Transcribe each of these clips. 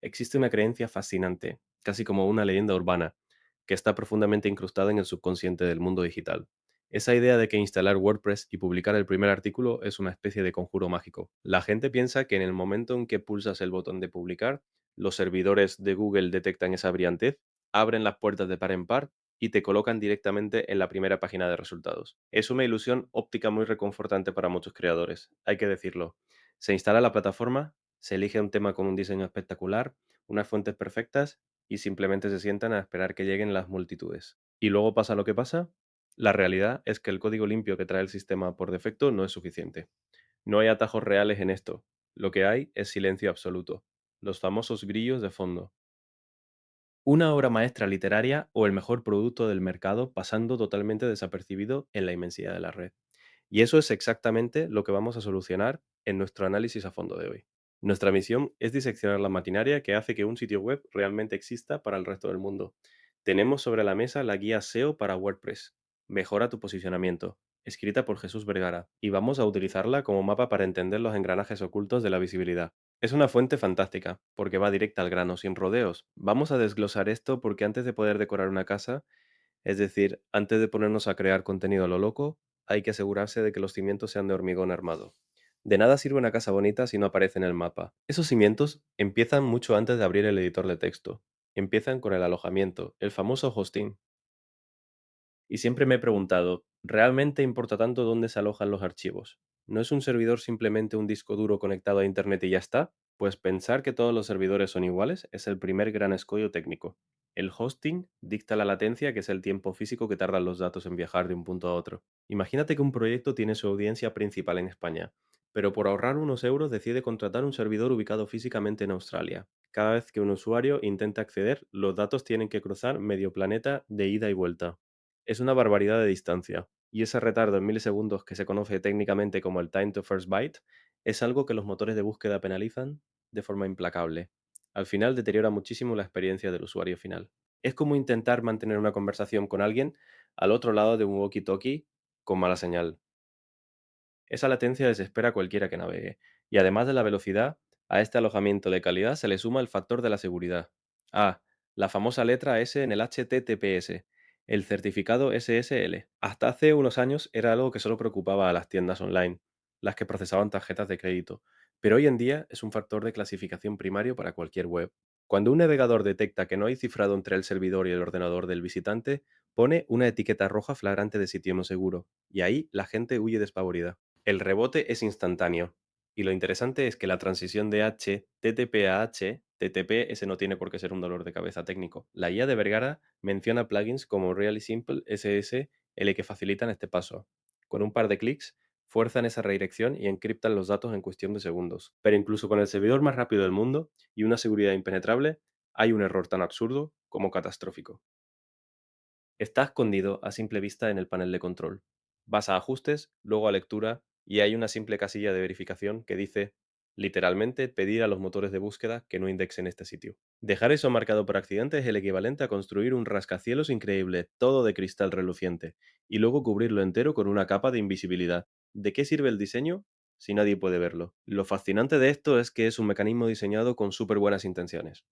Existe una creencia fascinante, casi como una leyenda urbana, que está profundamente incrustada en el subconsciente del mundo digital. Esa idea de que instalar WordPress y publicar el primer artículo es una especie de conjuro mágico. La gente piensa que en el momento en que pulsas el botón de publicar, los servidores de Google detectan esa brillantez, abren las puertas de par en par y te colocan directamente en la primera página de resultados. Es una ilusión óptica muy reconfortante para muchos creadores, hay que decirlo. Se instala la plataforma, se elige un tema con un diseño espectacular, unas fuentes perfectas y simplemente se sientan a esperar que lleguen las multitudes. ¿Y luego pasa lo que pasa? La realidad es que el código limpio que trae el sistema por defecto no es suficiente. No hay atajos reales en esto. Lo que hay es silencio absoluto. Los famosos grillos de fondo. Una obra maestra literaria o el mejor producto del mercado pasando totalmente desapercibido en la inmensidad de la red. Y eso es exactamente lo que vamos a solucionar en nuestro análisis a fondo de hoy. Nuestra misión es diseccionar la maquinaria que hace que un sitio web realmente exista para el resto del mundo. Tenemos sobre la mesa la guía SEO para WordPress. Mejora tu posicionamiento, escrita por Jesús Vergara, y vamos a utilizarla como mapa para entender los engranajes ocultos de la visibilidad. Es una fuente fantástica, porque va directa al grano, sin rodeos. Vamos a desglosar esto porque antes de poder decorar una casa, es decir, antes de ponernos a crear contenido a lo loco, hay que asegurarse de que los cimientos sean de hormigón armado. De nada sirve una casa bonita si no aparece en el mapa. Esos cimientos empiezan mucho antes de abrir el editor de texto. Empiezan con el alojamiento, el famoso hosting. Y siempre me he preguntado, ¿realmente importa tanto dónde se alojan los archivos? ¿No es un servidor simplemente un disco duro conectado a Internet y ya está? Pues pensar que todos los servidores son iguales es el primer gran escollo técnico. El hosting dicta la latencia, que es el tiempo físico que tardan los datos en viajar de un punto a otro. Imagínate que un proyecto tiene su audiencia principal en España, pero por ahorrar unos euros decide contratar un servidor ubicado físicamente en Australia. Cada vez que un usuario intenta acceder, los datos tienen que cruzar medio planeta de ida y vuelta. Es una barbaridad de distancia, y ese retardo en milisegundos que se conoce técnicamente como el time to first byte es algo que los motores de búsqueda penalizan de forma implacable. Al final deteriora muchísimo la experiencia del usuario final. Es como intentar mantener una conversación con alguien al otro lado de un walkie-talkie con mala señal. Esa latencia desespera a cualquiera que navegue, y además de la velocidad, a este alojamiento de calidad se le suma el factor de la seguridad. Ah, la famosa letra S en el HTTPS, el certificado SSL. Hasta hace unos años era algo que solo preocupaba a las tiendas online, las que procesaban tarjetas de crédito, pero hoy en día es un factor de clasificación primario para cualquier web. Cuando un navegador detecta que no hay cifrado entre el servidor y el ordenador del visitante, pone una etiqueta roja flagrante de sitio no seguro, y ahí la gente huye despavorida. El rebote es instantáneo. Y lo interesante es que la transición de HTTP a HTTP, ese no tiene por qué ser un dolor de cabeza técnico. La guía de Vergara menciona plugins como Really Simple SSL que facilitan este paso. Con un par de clics, fuerzan esa redirección y encriptan los datos en cuestión de segundos. Pero incluso con el servidor más rápido del mundo y una seguridad impenetrable, hay un error tan absurdo como catastrófico. Está escondido a simple vista en el panel de control. Vas a ajustes, luego a lectura y hay una simple casilla de verificación que dice, literalmente, pedir a los motores de búsqueda que no indexen este sitio. Dejar eso marcado por accidente es el equivalente a construir un rascacielos increíble, todo de cristal reluciente, y luego cubrirlo entero con una capa de invisibilidad. ¿De qué sirve el diseño si nadie puede verlo? Lo fascinante de esto es que es un mecanismo diseñado con súper buenas intenciones.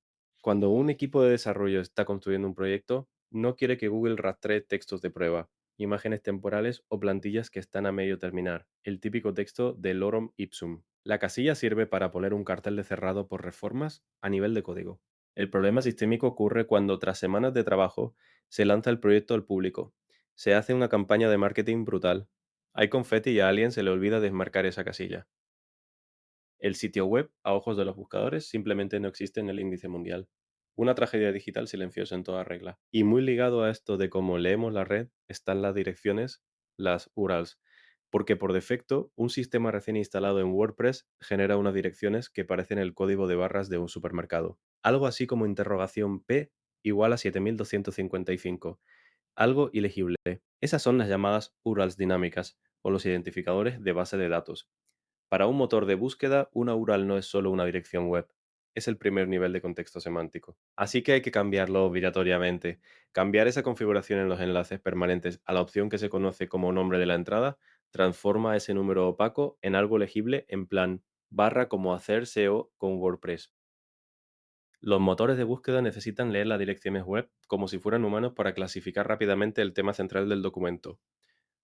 Cuando un equipo de desarrollo está construyendo un proyecto, no quiere que Google rastree textos de prueba, imágenes temporales o plantillas que están a medio terminar, el típico texto de lorem ipsum. La casilla sirve para poner un cartel de cerrado por reformas a nivel de código. El problema sistémico ocurre cuando, tras semanas de trabajo, se lanza el proyecto al público. Se hace una campaña de marketing brutal. Hay confeti y a alguien se le olvida desmarcar esa casilla. El sitio web, a ojos de los buscadores, simplemente no existe en el índice mundial. Una tragedia digital silenciosa en toda regla. Y muy ligado a esto de cómo leemos la red están las direcciones, las URLs, porque por defecto un sistema recién instalado en WordPress genera unas direcciones que parecen el código de barras de un supermercado. Algo así como interrogación P igual a 7255. Algo ilegible. Esas son las llamadas URLs dinámicas o los identificadores de base de datos. Para un motor de búsqueda, una URL no es solo una dirección web, es el primer nivel de contexto semántico. Así que hay que cambiarlo obligatoriamente. Cambiar esa configuración en los enlaces permanentes a la opción que se conoce como nombre de la entrada transforma ese número opaco en algo legible en plan barra como hacer SEO con WordPress. Los motores de búsqueda necesitan leer las direcciones web como si fueran humanos para clasificar rápidamente el tema central del documento,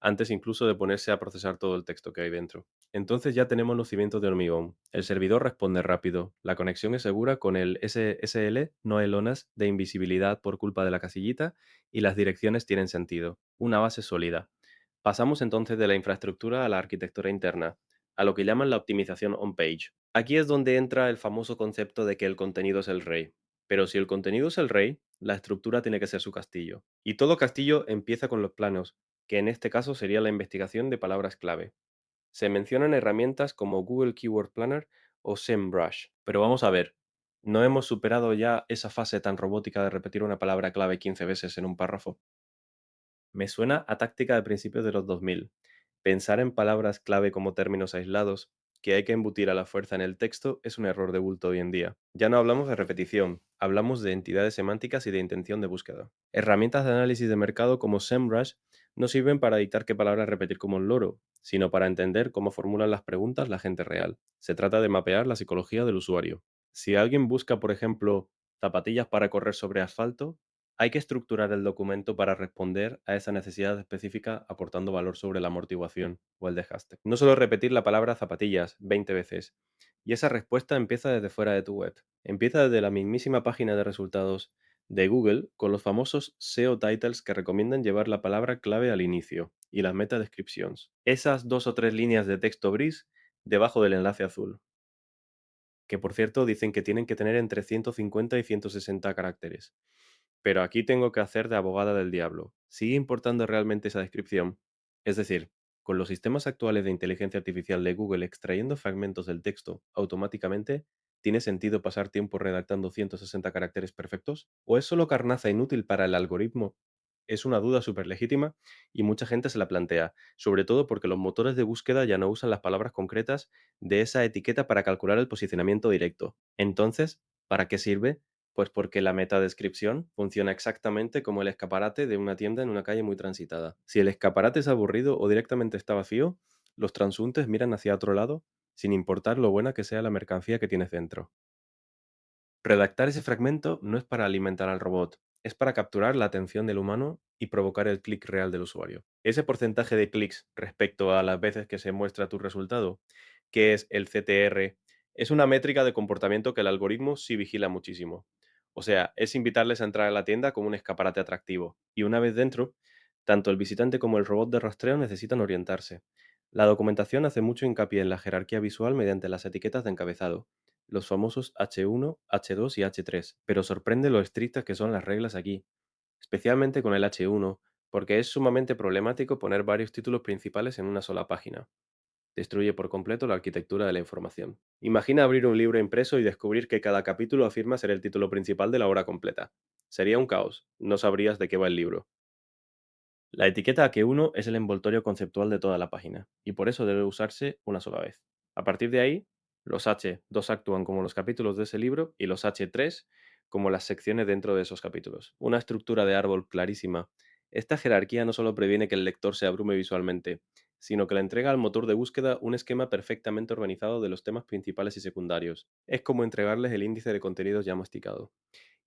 antes incluso de ponerse a procesar todo el texto que hay dentro. Entonces ya tenemos los cimientos de hormigón. El servidor responde rápido, la conexión es segura con el SSL, no hay lonas de invisibilidad por culpa de la casillita y las direcciones tienen sentido. Una base sólida. Pasamos entonces de la infraestructura a la arquitectura interna, a lo que llaman la optimización on-page. Aquí es donde entra el famoso concepto de que el contenido es el rey. Pero si el contenido es el rey, la estructura tiene que ser su castillo. Y todo castillo empieza con los planos, que en este caso sería la investigación de palabras clave. Se mencionan herramientas como Google Keyword Planner o SEMrush, pero vamos a ver, ¿no hemos superado ya esa fase tan robótica de repetir una palabra clave 15 veces en un párrafo? Me suena a táctica de principios de los 2000. Pensar en palabras clave como términos aislados, que hay que embutir a la fuerza en el texto, es un error de bulto hoy en día. Ya no hablamos de repetición, hablamos de entidades semánticas y de intención de búsqueda. Herramientas de análisis de mercado como SEMrush no sirven para dictar qué palabras repetir como un loro, sino para entender cómo formulan las preguntas la gente real. Se trata de mapear la psicología del usuario. Si alguien busca, por ejemplo, zapatillas para correr sobre asfalto, hay que estructurar el documento para responder a esa necesidad específica aportando valor sobre la amortiguación o el desgaste. No solo repetir la palabra zapatillas 20 veces. Y esa respuesta empieza desde fuera de tu web. Empieza desde la mismísima página de resultados de Google con los famosos SEO titles que recomiendan llevar la palabra clave al inicio y las meta descriptions. Esas dos o tres líneas de texto gris debajo del enlace azul, que por cierto dicen que tienen que tener entre 150 y 160 caracteres. Pero aquí tengo que hacer de abogada del diablo. ¿Sigue importando realmente esa descripción? Es decir, con los sistemas actuales de inteligencia artificial de Google extrayendo fragmentos del texto automáticamente, ¿tiene sentido pasar tiempo redactando 160 caracteres perfectos? ¿O es solo carnaza inútil para el algoritmo? Es una duda súper legítima y mucha gente se la plantea, sobre todo porque los motores de búsqueda ya no usan las palabras concretas de esa etiqueta para calcular el posicionamiento directo. Entonces, ¿para qué sirve? Pues porque la metadescripción funciona exactamente como el escaparate de una tienda en una calle muy transitada. Si el escaparate es aburrido o directamente está vacío, los transeúntes miran hacia otro lado sin importar lo buena que sea la mercancía que tienes dentro. Redactar ese fragmento no es para alimentar al robot, es para capturar la atención del humano y provocar el clic real del usuario. Ese porcentaje de clics respecto a las veces que se muestra tu resultado, que es el CTR, es una métrica de comportamiento que el algoritmo sí vigila muchísimo. O sea, es invitarles a entrar a la tienda como un escaparate atractivo. Y una vez dentro, tanto el visitante como el robot de rastreo necesitan orientarse. La documentación hace mucho hincapié en la jerarquía visual mediante las etiquetas de encabezado, los famosos H1, H2 y H3, pero sorprende lo estrictas que son las reglas aquí, especialmente con el H1, porque es sumamente problemático poner varios títulos principales en una sola página. Destruye por completo la arquitectura de la información. Imagina abrir un libro impreso y descubrir que cada capítulo afirma ser el título principal de la obra completa. Sería un caos, no sabrías de qué va el libro. La etiqueta H1 es el envoltorio conceptual de toda la página, y por eso debe usarse una sola vez. A partir de ahí, los H2 actúan como los capítulos de ese libro y los H3 como las secciones dentro de esos capítulos. Una estructura de árbol clarísima. Esta jerarquía no solo previene que el lector se abrume visualmente, sino que le entrega al motor de búsqueda un esquema perfectamente organizado de los temas principales y secundarios. Es como entregarles el índice de contenidos ya masticado.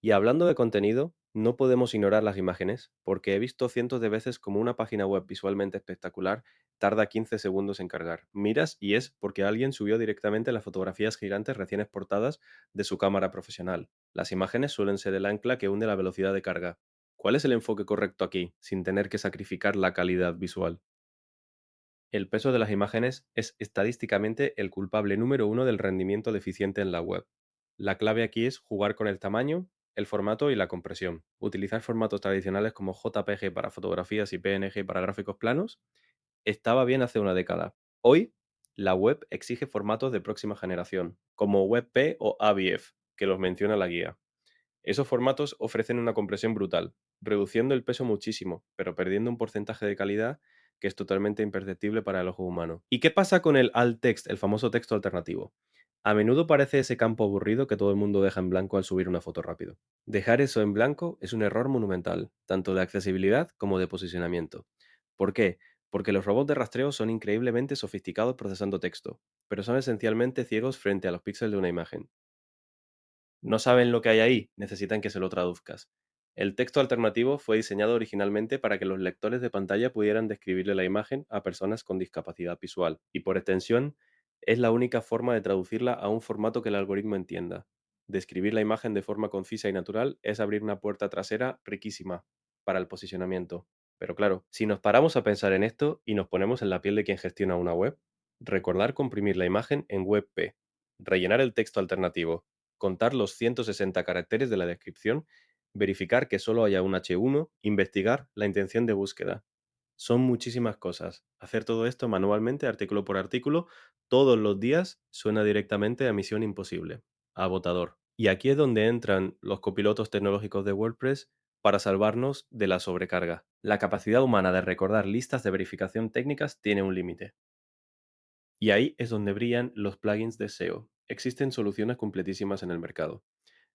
Y hablando de contenido, no podemos ignorar las imágenes, porque he visto cientos de veces como una página web visualmente espectacular tarda 15 segundos en cargar. Miras y es porque alguien subió directamente las fotografías gigantes recién exportadas de su cámara profesional. Las imágenes suelen ser el ancla que hunde la velocidad de carga. ¿Cuál es el enfoque correcto aquí, sin tener que sacrificar la calidad visual? El peso de las imágenes es estadísticamente el culpable número uno del rendimiento deficiente en la web. La clave aquí es jugar con el tamaño, el formato y la compresión. Utilizar formatos tradicionales como JPG para fotografías y PNG para gráficos planos estaba bien hace una década. Hoy, la web exige formatos de próxima generación, como WebP o AVIF, que los menciona la guía. Esos formatos ofrecen una compresión brutal, reduciendo el peso muchísimo, pero perdiendo un porcentaje de calidad que es totalmente imperceptible para el ojo humano. ¿Y qué pasa con el alt text, el famoso texto alternativo? A menudo parece ese campo aburrido que todo el mundo deja en blanco al subir una foto rápido. Dejar eso en blanco es un error monumental, tanto de accesibilidad como de posicionamiento. ¿Por qué? Porque los robots de rastreo son increíblemente sofisticados procesando texto, pero son esencialmente ciegos frente a los píxeles de una imagen. No saben lo que hay ahí, necesitan que se lo traduzcas. El texto alternativo fue diseñado originalmente para que los lectores de pantalla pudieran describirle la imagen a personas con discapacidad visual, y por extensión, es la única forma de traducirla a un formato que el algoritmo entienda. Describir la imagen de forma concisa y natural es abrir una puerta trasera riquísima para el posicionamiento. Pero claro, si nos paramos a pensar en esto y nos ponemos en la piel de quien gestiona una web, recordar comprimir la imagen en WebP, rellenar el texto alternativo, contar los 160 caracteres de la descripción, verificar que solo haya un H1, investigar la intención de búsqueda. Son muchísimas cosas. Hacer todo esto manualmente, artículo por artículo, todos los días, suena directamente a misión imposible, agotador. Y aquí es donde entran los copilotos tecnológicos de WordPress para salvarnos de la sobrecarga. La capacidad humana de recordar listas de verificación técnicas tiene un límite. Y ahí es donde brillan los plugins de SEO. Existen soluciones completísimas en el mercado.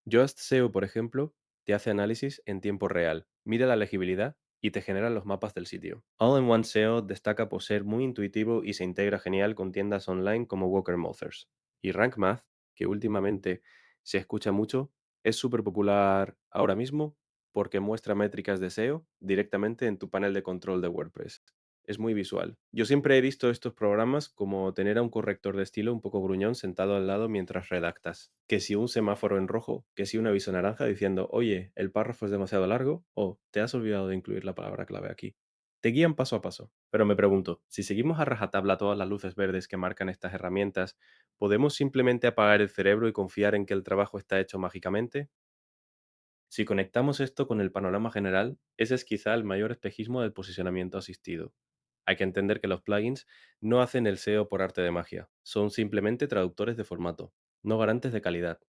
Yoast SEO, por ejemplo, te hace análisis en tiempo real, mide la legibilidad y te genera los mapas del sitio. All-in-One SEO destaca por ser muy intuitivo y se integra genial con tiendas online como Walker Motors. Y Rank Math, que últimamente se escucha mucho, es súper popular ahora mismo porque muestra métricas de SEO directamente en tu panel de control de WordPress. Es muy visual. Yo siempre he visto estos programas como tener a un corrector de estilo un poco gruñón sentado al lado mientras redactas. Que si un semáforo en rojo, que si un aviso naranja diciendo, oye, el párrafo es demasiado largo o te has olvidado de incluir la palabra clave aquí. Te guían paso a paso. Pero me pregunto, si seguimos a rajatabla todas las luces verdes que marcan estas herramientas, ¿podemos simplemente apagar el cerebro y confiar en que el trabajo está hecho mágicamente? Si conectamos esto con el panorama general, ese es quizá el mayor espejismo del posicionamiento asistido. Hay que entender que los plugins no hacen el SEO por arte de magia, son simplemente traductores de formato, no garantes de calidad.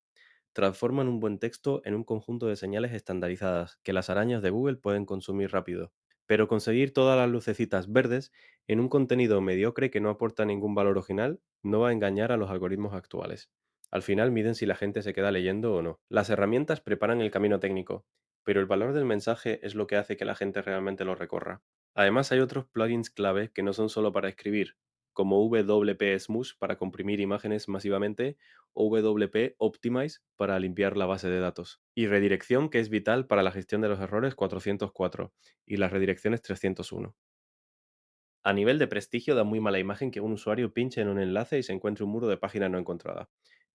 Transforman un buen texto en un conjunto de señales estandarizadas que las arañas de Google pueden consumir rápido. Pero conseguir todas las lucecitas verdes en un contenido mediocre que no aporta ningún valor original no va a engañar a los algoritmos actuales. Al final miden si la gente se queda leyendo o no. Las herramientas preparan el camino técnico, pero el valor del mensaje es lo que hace que la gente realmente lo recorra. Además hay otros plugins clave que no son solo para escribir, como WP Smooth para comprimir imágenes masivamente o WP Optimize para limpiar la base de datos. Y redirección, que es vital para la gestión de los errores 404 y las redirecciones 301. A nivel de prestigio da muy mala imagen que un usuario pinche en un enlace y se encuentre un muro de página no encontrada.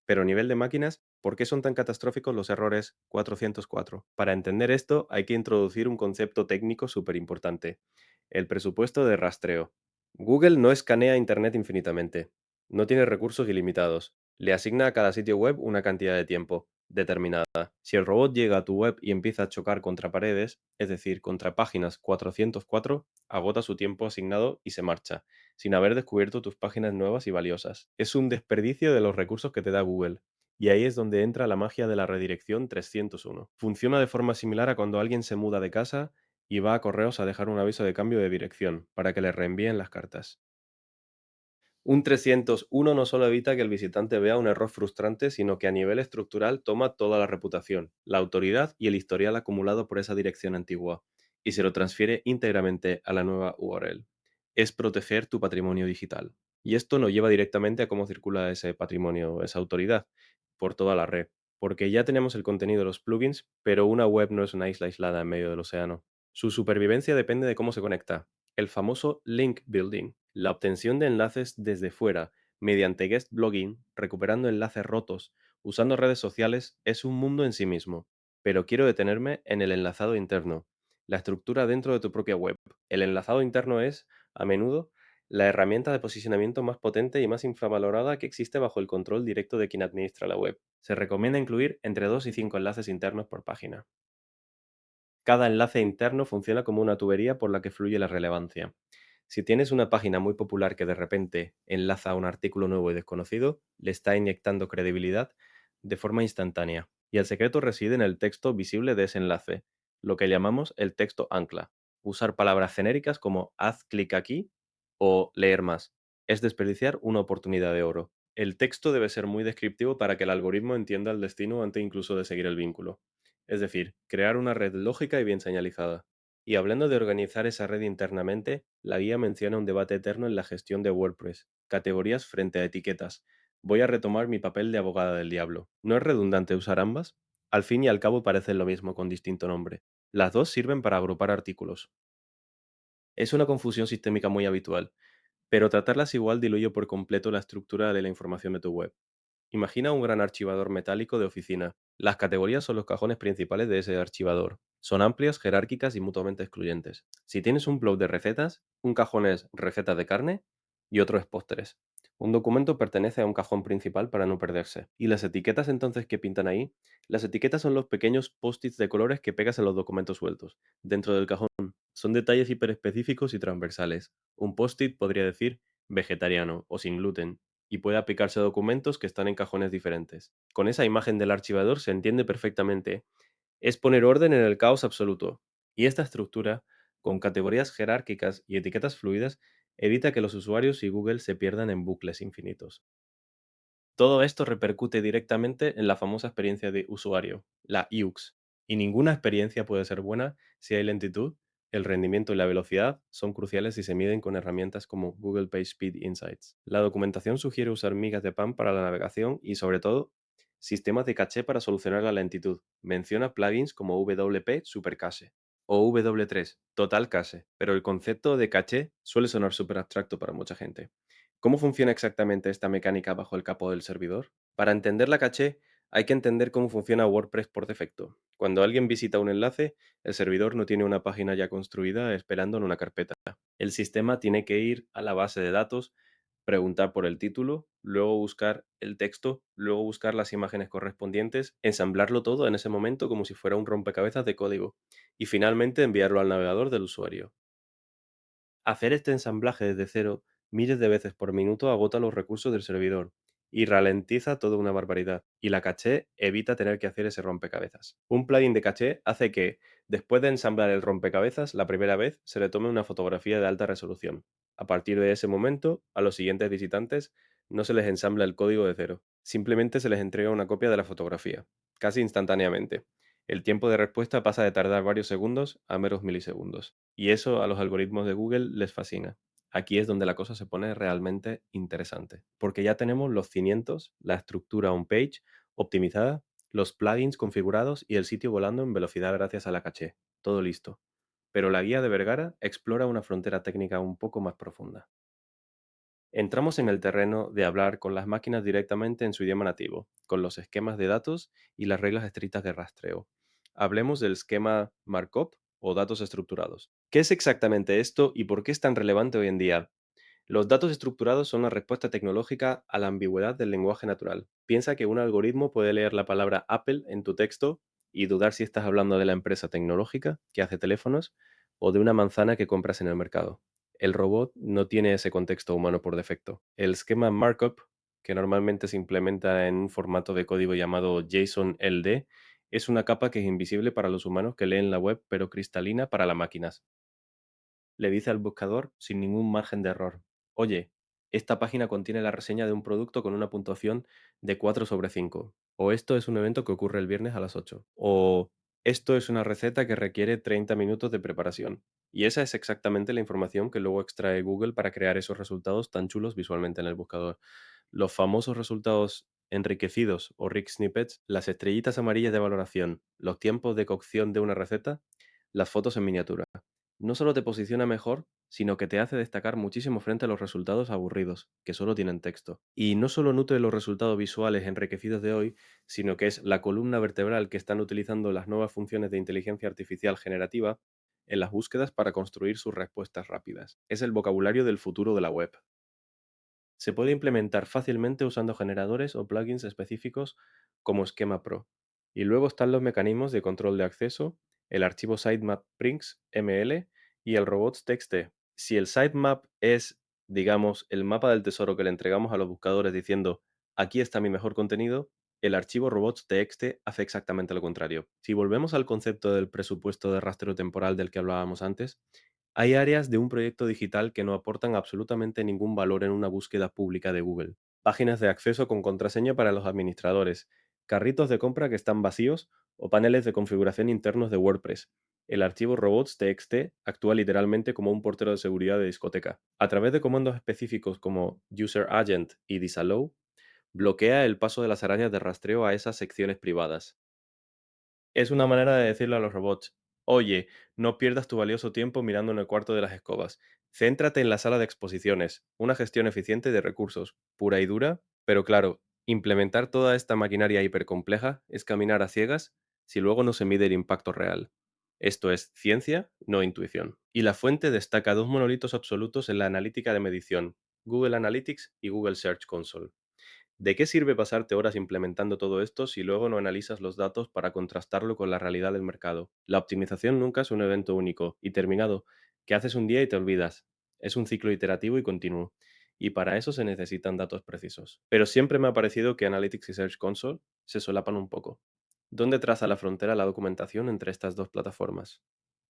Pero a nivel de máquinas, ¿por qué son tan catastróficos los errores 404? Para entender esto hay que introducir un concepto técnico súper importante: el presupuesto de rastreo. Google no escanea Internet infinitamente, no tiene recursos ilimitados, le asigna a cada sitio web una cantidad de tiempo determinada. Si el robot llega a tu web y empieza a chocar contra paredes, es decir, contra páginas 404, agota su tiempo asignado y se marcha, sin haber descubierto tus páginas nuevas y valiosas. Es un desperdicio de los recursos que te da Google. Y ahí es donde entra la magia de la redirección 301. Funciona de forma similar a cuando alguien se muda de casa y va a correos a dejar un aviso de cambio de dirección para que le reenvíen las cartas. Un 301 no solo evita que el visitante vea un error frustrante, sino que a nivel estructural toma toda la reputación, la autoridad y el historial acumulado por esa dirección antigua y se lo transfiere íntegramente a la nueva URL. Es proteger tu patrimonio digital. Y esto nos lleva directamente a cómo circula ese patrimonio, esa autoridad, por toda la red. Porque ya tenemos el contenido de los plugins, pero una web no es una isla aislada en medio del océano. Su supervivencia depende de cómo se conecta. El famoso link building, la obtención de enlaces desde fuera, mediante guest blogging, recuperando enlaces rotos, usando redes sociales, es un mundo en sí mismo. Pero quiero detenerme en el enlazado interno, la estructura dentro de tu propia web. El enlazado interno es, a menudo, la herramienta de posicionamiento más potente y más infravalorada que existe bajo el control directo de quien administra la web. Se recomienda incluir entre 2 y 5 enlaces internos por página. Cada enlace interno funciona como una tubería por la que fluye la relevancia. Si tienes una página muy popular que de repente enlaza a un artículo nuevo y desconocido, le está inyectando credibilidad de forma instantánea. Y el secreto reside en el texto visible de ese enlace, lo que llamamos el texto ancla. Usar palabras genéricas como haz clic aquí o leer más es desperdiciar una oportunidad de oro. El texto debe ser muy descriptivo para que el algoritmo entienda el destino antes incluso de seguir el vínculo. Es decir, crear una red lógica y bien señalizada. Y hablando de organizar esa red internamente, la guía menciona un debate eterno en la gestión de WordPress, categorías frente a etiquetas, Voy a retomar mi papel de abogada del diablo. ¿No es redundante usar ambas? Al fin y al cabo parecen lo mismo con distinto nombre. Las dos sirven para agrupar artículos. Es una confusión sistémica muy habitual, pero tratarlas igual diluye por completo la estructura de la información de tu web. Imagina un gran archivador metálico de oficina. Las categorías son los cajones principales de ese archivador. Son amplias, jerárquicas y mutuamente excluyentes. Si tienes un blog de recetas, un cajón es recetas de carne y otro es postres. Un documento pertenece a un cajón principal para no perderse. ¿Y las etiquetas entonces que pintan ahí? Las etiquetas son los pequeños post-its de colores que pegas en los documentos sueltos, dentro del cajón. Son detalles hiperespecíficos y transversales. Un post-it podría decir vegetariano o sin gluten, y puede aplicarse a documentos que están en cajones diferentes. Con esa imagen del archivador se entiende perfectamente. Es poner orden en el caos absoluto. Y esta estructura, con categorías jerárquicas y etiquetas fluidas, evita que los usuarios y Google se pierdan en bucles infinitos. Todo esto repercute directamente en la famosa experiencia de usuario, la UX. Y ninguna experiencia puede ser buena si hay lentitud, el rendimiento y la velocidad son cruciales si se miden con herramientas como Google PageSpeed Insights. La documentación sugiere usar migas de pan para la navegación y, sobre todo, sistemas de caché para solucionar la lentitud. Menciona plugins como WP Supercache o W3 Total Cache, pero el concepto de caché suele sonar súper abstracto para mucha gente. ¿Cómo funciona exactamente esta mecánica bajo el capó del servidor? Para entender la caché, hay que entender cómo funciona WordPress por defecto. Cuando alguien visita un enlace, el servidor no tiene una página ya construida esperando en una carpeta. El sistema tiene que ir a la base de datos, preguntar por el título, luego buscar el texto, luego buscar las imágenes correspondientes, ensamblarlo todo en ese momento como si fuera un rompecabezas de código y finalmente enviarlo al navegador del usuario. Hacer este ensamblaje desde cero miles de veces por minuto agota los recursos del servidor y ralentiza toda una barbaridad. Y la caché evita tener que hacer ese rompecabezas. Un plugin de caché hace que, después de ensamblar el rompecabezas la primera vez, se le tome una fotografía de alta resolución. A partir de ese momento, a los siguientes visitantes no se les ensambla el código de cero. Simplemente se les entrega una copia de la fotografía, casi instantáneamente. El tiempo de respuesta pasa de tardar varios segundos a meros milisegundos. Y eso a los algoritmos de Google les fascina. Aquí es donde la cosa se pone realmente interesante, porque ya tenemos los cimientos, la estructura on-page optimizada, los plugins configurados y el sitio volando en velocidad gracias a la caché. Todo listo. Pero la guía de Vergara explora una frontera técnica un poco más profunda. Entramos en el terreno de hablar con las máquinas directamente en su idioma nativo, con los esquemas de datos y las reglas estrictas de rastreo. Hablemos del esquema markup o datos estructurados. ¿Qué es exactamente esto y por qué es tan relevante hoy en día? Los datos estructurados son la respuesta tecnológica a la ambigüedad del lenguaje natural. Piensa que un algoritmo puede leer la palabra Apple en tu texto y dudar si estás hablando de la empresa tecnológica que hace teléfonos o de una manzana que compras en el mercado. El robot no tiene ese contexto humano por defecto. El esquema markup, que normalmente se implementa en un formato de código llamado JSON LD, es una capa que es invisible para los humanos que leen la web pero cristalina para las máquinas. Le dice al buscador sin ningún margen de error: oye, esta página contiene la reseña de un producto con una puntuación de 4 sobre 5. O esto es un evento que ocurre el viernes a las 8. O esto es una receta que requiere 30 minutos de preparación. Y esa es exactamente la información que luego extrae Google para crear esos resultados tan chulos visualmente en el buscador. Los famosos resultados enriquecidos o rich snippets, las estrellitas amarillas de valoración, los tiempos de cocción de una receta, las fotos en miniatura. No solo te posiciona mejor, sino que te hace destacar muchísimo frente a los resultados aburridos, que solo tienen texto. Y no solo nutre los resultados visuales enriquecidos de hoy, sino que es la columna vertebral que están utilizando las nuevas funciones de inteligencia artificial generativa en las búsquedas para construir sus respuestas rápidas. Es el vocabulario del futuro de la web. Se puede implementar fácilmente usando generadores o plugins específicos como Schema Pro. Y luego están los mecanismos de control de acceso, el archivo sitemap Prinx ML y el robots.txt. Si el sitemap es, digamos, el mapa del tesoro que le entregamos a los buscadores diciendo aquí está mi mejor contenido, el archivo robots.txt hace exactamente lo contrario. Si volvemos al concepto del presupuesto de rastreo temporal del que hablábamos antes, hay áreas de un proyecto digital que no aportan absolutamente ningún valor en una búsqueda pública de Google. Páginas de acceso con contraseña para los administradores, carritos de compra que están vacíos o paneles de configuración internos de WordPress. El archivo robots.txt actúa literalmente como un portero de seguridad de discoteca. A través de comandos específicos como user agent y disallow, Bloquea el paso de las arañas de rastreo a esas secciones privadas. Es una manera de decirle a los robots, oye, no pierdas tu valioso tiempo mirando en el cuarto de las escobas. Céntrate en la sala de exposiciones, una gestión eficiente de recursos, pura y dura, pero claro, implementar toda esta maquinaria hipercompleja es caminar a ciegas si luego no se mide el impacto real. Esto es ciencia, no intuición. Y la fuente destaca dos monolitos absolutos en la analítica de medición, Google Analytics y Google Search Console. ¿De qué sirve pasarte horas implementando todo esto si luego no analizas los datos para contrastarlo con la realidad del mercado? La optimización nunca es un evento único y terminado, que haces un día y te olvidas. Es un ciclo iterativo y continuo. Y para eso se necesitan datos precisos. Pero siempre me ha parecido que Analytics y Search Console se solapan un poco. ¿Dónde traza la frontera la documentación entre estas dos plataformas?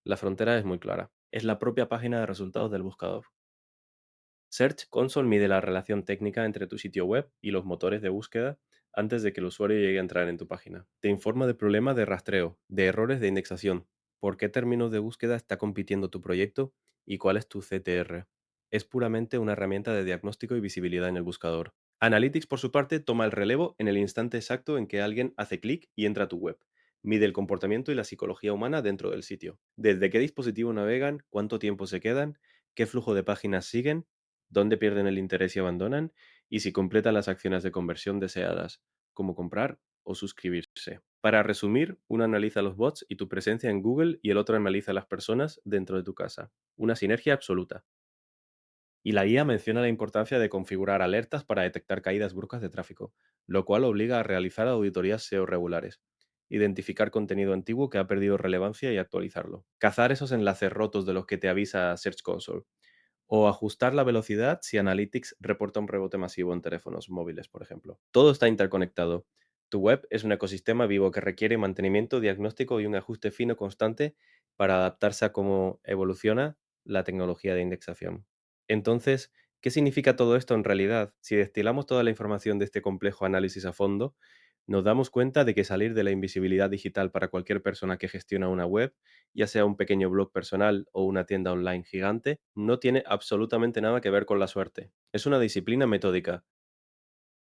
La frontera es muy clara. Es la propia página de resultados del buscador. Search Console mide la relación técnica entre tu sitio web y los motores de búsqueda antes de que el usuario llegue a entrar en tu página. Te informa de problemas de rastreo, de errores de indexación, por qué términos de búsqueda está compitiendo tu proyecto y cuál es tu CTR. Es puramente una herramienta de diagnóstico y visibilidad en el buscador. Analytics, por su parte, toma el relevo en el instante exacto en que alguien hace clic y entra a tu web. Mide el comportamiento y la psicología humana dentro del sitio. Desde qué dispositivo navegan, cuánto tiempo se quedan, qué flujo de páginas siguen, dónde pierden el interés y abandonan, y si completan las acciones de conversión deseadas, como comprar o suscribirse. Para resumir, uno analiza los bots y tu presencia en Google y el otro analiza las personas dentro de tu casa. Una sinergia absoluta. Y la guía menciona la importancia de configurar alertas para detectar caídas bruscas de tráfico, lo cual obliga a realizar auditorías SEO regulares, identificar contenido antiguo que ha perdido relevancia y actualizarlo, cazar esos enlaces rotos de los que te avisa Search Console, o ajustar la velocidad si Analytics reporta un rebote masivo en teléfonos móviles, por ejemplo. Todo está interconectado. Tu web es un ecosistema vivo que requiere mantenimiento, diagnóstico y un ajuste fino constante para adaptarse a cómo evoluciona la tecnología de indexación. Entonces, ¿qué significa todo esto en realidad? Si destilamos toda la información de este complejo análisis a fondo, nos damos cuenta de que salir de la invisibilidad digital para cualquier persona que gestiona una web, ya sea un pequeño blog personal o una tienda online gigante, no tiene absolutamente nada que ver con la suerte. Es una disciplina metódica.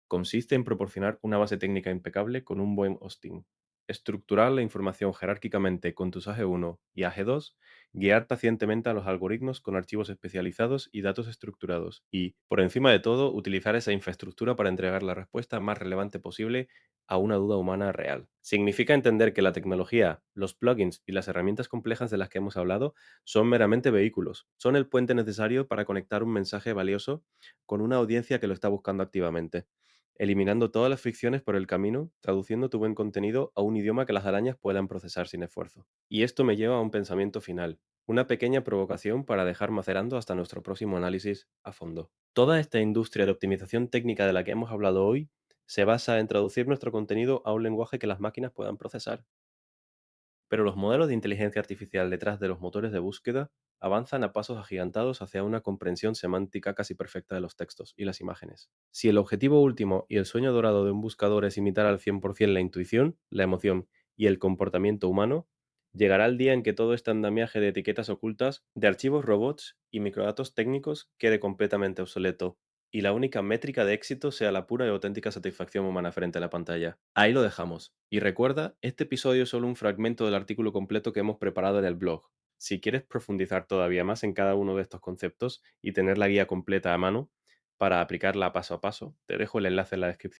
Consiste en proporcionar una base técnica impecable con un buen hosting, estructurar la información jerárquicamente con tus AG1 y AG2, guiar pacientemente a los algoritmos con archivos especializados y datos estructurados y, por encima de todo, utilizar esa infraestructura para entregar la respuesta más relevante posible a una duda humana real. Significa entender que la tecnología, los plugins y las herramientas complejas de las que hemos hablado son meramente vehículos, son el puente necesario para conectar un mensaje valioso con una audiencia que lo está buscando activamente, eliminando todas las fricciones por el camino, traduciendo tu buen contenido a un idioma que las arañas puedan procesar sin esfuerzo. Y esto me lleva a un pensamiento final, una pequeña provocación para dejar macerando hasta nuestro próximo análisis a fondo. Toda esta industria de optimización técnica de la que hemos hablado hoy se basa en traducir nuestro contenido a un lenguaje que las máquinas puedan procesar. Pero los modelos de inteligencia artificial detrás de los motores de búsqueda avanzan a pasos agigantados hacia una comprensión semántica casi perfecta de los textos y las imágenes. Si el objetivo último y el sueño dorado de un buscador es imitar al 100% la intuición, la emoción y el comportamiento humano, llegará el día en que todo este andamiaje de etiquetas ocultas, de archivos robots y microdatos técnicos quede completamente obsoleto y la única métrica de éxito sea la pura y auténtica satisfacción humana frente a la pantalla. Ahí lo dejamos. Y recuerda, este episodio es solo un fragmento del artículo completo que hemos preparado en el blog. Si quieres profundizar todavía más en cada uno de estos conceptos y tener la guía completa a mano para aplicarla paso a paso, te dejo el enlace en la descripción.